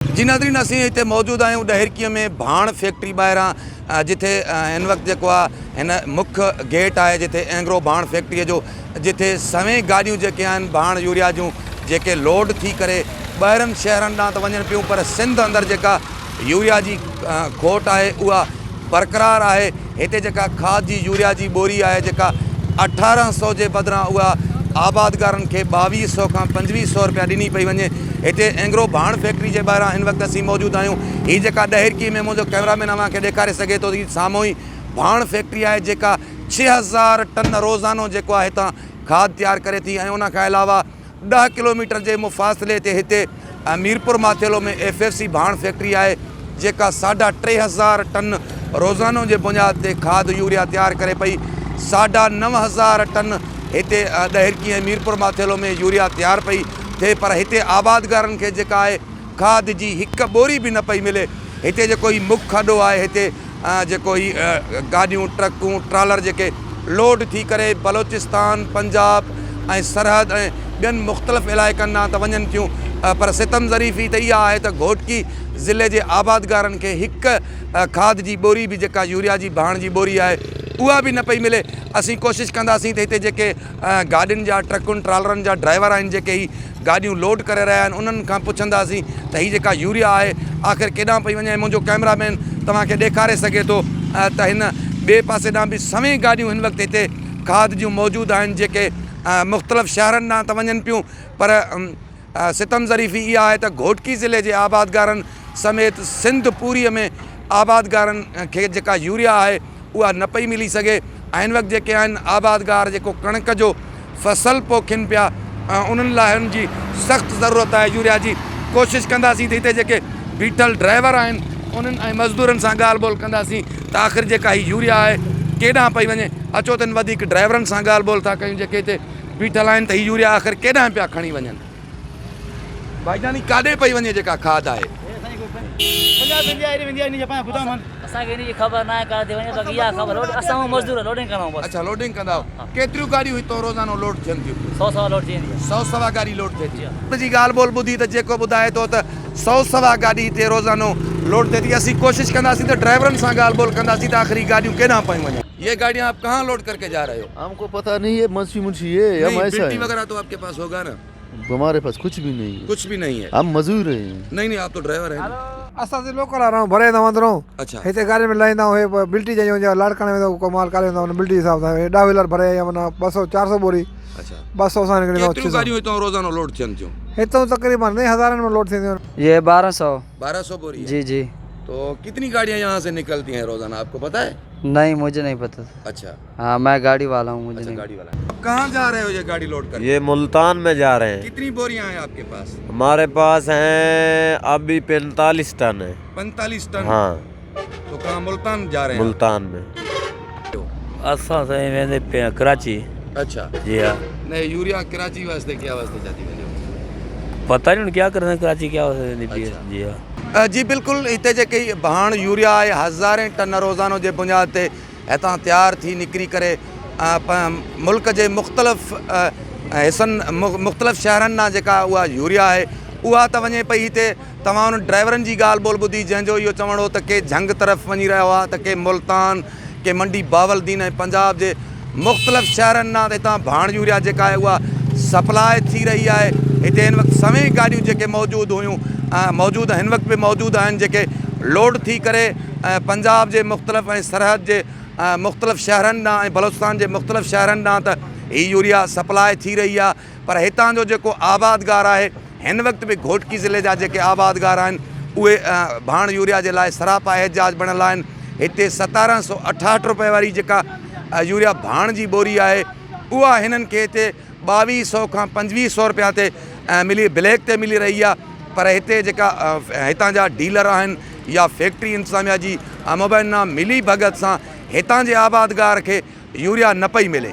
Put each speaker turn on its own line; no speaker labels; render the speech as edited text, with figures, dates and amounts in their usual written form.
जी नाज़रीन, असीं हिते मौजूद आहियूं डहरकीअ में भाण फैक्ट्री ॿाहिरां, जिथे हिन वक़्तु जेको आहे हिन मुख्य गेट आहे जिथे एंग्रो भाण फैक्ट्रीअ जो, जिथे सवें गाॾियूं जेके आहिनि भाण यूरिया जूं जेके लोड थी करे ॿाहिरनि शहरनि ॾांहुं त वञनि पियूं, पर सिंध अंदरि जेका यूरिया जी खोट आहे उहा बरक़रार आहे। हिते जेका खाद जी यूरिया जी बोरी आहे जेका 1800 जे बदिरां उहा आबादगारनि खे 2200 खां 2500 रुपया ॾिनी पई वञे। हिते एंग्रो भाण फैक्ट्री जे ॿाहिरां हिन वक़्तु असीं मौजूद आहियूं। हीअ जेका डहरकी में मुंहिंजो कैमरामैन अव्हांखे ॾेखारे सघे थो, हीअ साम्हूं ई भाण फैक्ट्री आहे जेका 6000 टन रोज़ानो जेको आहे हितां खाद तयारु करे थी। ऐं उनखां अलावा 10 किलोमीटर जे मुफ़ासिले ते हिते मीरपुर माथेलो में FFC भाण फैक्ट्री आहे जेका 3500 टन रोज़ानो जे बुनियाद ते खाद यूरिया तयारु करे पई। 9500 टन हिते डहरकी ऐं मीरपुर माथेलो में यूरिया तयारु पई थिए, पर हिते आबादगारनि खे जेका आहे खाद जी हिकु बोरी बि न पई मिले। हिते जेको ही मुख्य खॾो आहे, हिते जेको ही गाॾियूं ट्रकूं ट्रालर जेके लोड थी करे बलोचिस्तान पंजाब ऐं सरहद ऐं ॿियनि मुख़्तलिफ़ इलाइक़नि ॾांहुं त वञनि थियूं, पर सितम ज़रीफ़ी त इहा आहे त घोटकी ज़िले जे आबादगारनि खे हिकु खाद जी बोरी बि जेका यूरिया जी भाण जी बोरी आहे उहा बि न पई मिले। असीं कोशिशि कंदासीं त हिते जेके गाॾियुनि जा ट्रकुनि ट्रालरनि जा ड्राइवर आहिनि जेके ही गाॾियूं लोड करे रहिया आहिनि, उन्हनि खां पुछंदासीं त हीअ जेका यूरिया आहे आख़िर केॾांहुं पई वञे। मुंहिंजो कैमरामैन तव्हांखे ॾेखारे सघे थो त हिन ॿिए पासे ॾांहुं बि सवें गाॾियूं हिन वक़्तु हिते खाद जूं मौजूदु आहिनि जेके मुख़्तलिफ़ शहरनि ॾांहुं त वञनि पियूं, पर सितम ज़रीफ़ी इहा आहे त घोटकी ज़िले जे आबादगारनि समेत सिंध पूरीअ में आबादगारनि खे जेका यूरिया आहे उहा न पई मिली सघे। ऐं हिन वक़्तु जेके आहिनि आबादगार जेको कणिक जो फसल पोखिन पिया, उन्हनि लाइ हुनजी सख़्तु ज़रूरत आहे यूरिया जी। कोशिशि कंदासीं त हिते जेके बीठल ड्राइवर आहिनि उन्हनि ऐं मज़दूरनि सां ॻाल्हि ॿोल कंदासीं त आख़िर जेका हीअ यूरिया आहे केॾांहुं पई वञे। अचो त वधीक ड्राइवरनि सां ॻाल्हि ॿोल था कयूं जेके हिते बीठल आहिनि त हीअ यूरिया आख़िर केॾांहुं पिया खणी वञनि। भाईजानी काॾे पई वञे जेका खाद आहे?
असांखे हिनजी ख़बर न आहे काथे वञे, बाक़ी इहा ख़बर असां मज़दूर लोडिंग कंदा आहियूं।
अच्छा, लोडिंग कंदा आहियो। केतिरियूं गाॾियूं हितां रोज़ानो लोड थियनि थियूं?
100 लोड थी वेंदी आहे।
100 गाॾी लोड थिए थी। हुनजी ॻाल्हि ॿोल ॿुधी त जेको ॿुधाए थो त 100 गाॾी हिते रोज़ानो लोड थिए थी। असीं कोशिशि कंदासीं त ड्राइवरनि सां ॻाल्हि ॿोल कंदासीं त आख़िरी गाॾियूं केॾांहुं पयूं वञनि। ये गाड़ियाँ आप कहाँ लोड करके जा रहे हो?
हमको पता नहीं है, मुंशी मुंशी है हम ऐसा
बिल्टी
है।
वगैरह तो आपके पास होगा ना?
हमारे पास कुछ भी नहीं है,
कुछ भी नहीं है।
हम मजदूर हैं।
नहीं आप तो ड्राइवर हैं।
असां से लोकल आ रहा हूं, भरे दवा दरो।
अच्छा,
हिते गाड़ी में लाइंदा हूं, बिल्टी जाइयो जा लाड़काने में को माल काले ना बिल्टी हिसाब सा 10 व्हीलर भरे या वना 200 400 बोरी।
अच्छा,
200 सा निकले।
केतिरियूं गाड़ियूं हितां रोज़ानो लोड थियनि थियूं?
हितों तकरीबन नहीं हज़ारन में लोड थींदियूं।
ये 1200।
1200 बोरी है।
जी जी।
तो कितनी गाड़ियाँ यहाँ से निकलती हैं रोज़ाना, आपको पता है?
नहीं, मुझे नहीं पता।
अच्छा,
हाँ, मैं गाड़ी वाला हूँ, मुझे
अच्छा
नहीं।
गाड़ी वाला। आप कहाँ जा रहे हो ये गाड़ी लोड कर?
ये मुल्तान में जा रहे हैं।
कितनी बोरियां हैं आपके पास?
हमारे पास हैं अभी 45 टन है।
45 टन।
हाँ,
तो कहाँ मुल्तान जा रहे हैं?
मुल्तान में।
असां से वेंदे पे कराची।
अच्छा,
जी हाँ।
नहीं यूरिया कराची वास्ते क्या वास्ते जाती है?
पता नहीं क्या करना है कराची क्या
अच्छा।
जी हाँ।
जी बिल्कुलु, हिते जेके भाण यूरिया आहे हज़ारें टन रोज़ानो जे बुनियाद ते हितां तयारु थी निकिरी करे मुल्क जे मुख़्तलिफ़ हिसनि मुख़्तलिफ़ शहरनि ॾांहुं जेका उहा यूरिया आहे उहा त वञे पई। हिते तव्हां उन ड्राइवरनि जी ॻाल्हि ॿोल ॿुधी जंहिंजो इहो चवणो त के झंग तरफ़ वञी रहियो आहे, त के मुल्तान, के मंडी बावलदीन ऐं पंजाब जे मुख़्तलिफ़ शहरनि ॾांहुं हितां भाण यूरिया जेका आहे उहा सप्लाई थी रही आहे। हिते हिन वक़्तु सवें गाॾियूं जेके मौजूदु हुयूं मौजूदु हिन वक़्तु बि मौजूदु आहिनि जेके लोड थी करे पंजाब जे मुख़्तलिफ़ ऐं सरहद जे मुख़्तलिफ़ शहरनि ॾांहुं ऐं बलोचिस्तान जे मुख़्तलिफ़ शहरनि ॾांहुं त हीअ यूरिया सप्लाई थी रही आहे। पर हितां जो जेको आबादगार आहे हिन वक़्तु बि घोटकी ज़िले जा जेके आबादगार आहिनि उहे भाण यूरिया जे लाइ सरापा एहतिजाज बणियल आहिनि। हिते 1768 रुपए वारी जेका यूरिया भाण जी बोरी आहे उहा हिननि खे हिते 2200 खां 2500 रुपया ते मिली ब्लैक ते मिली रही आहे। पर हिते जेका हितां जा डीलर आहिनि या फैक्ट्री इंतज़ामिया जी मुबैना मिली भगत सां हितां जे आबादगार खे यूरिया न पई मिले।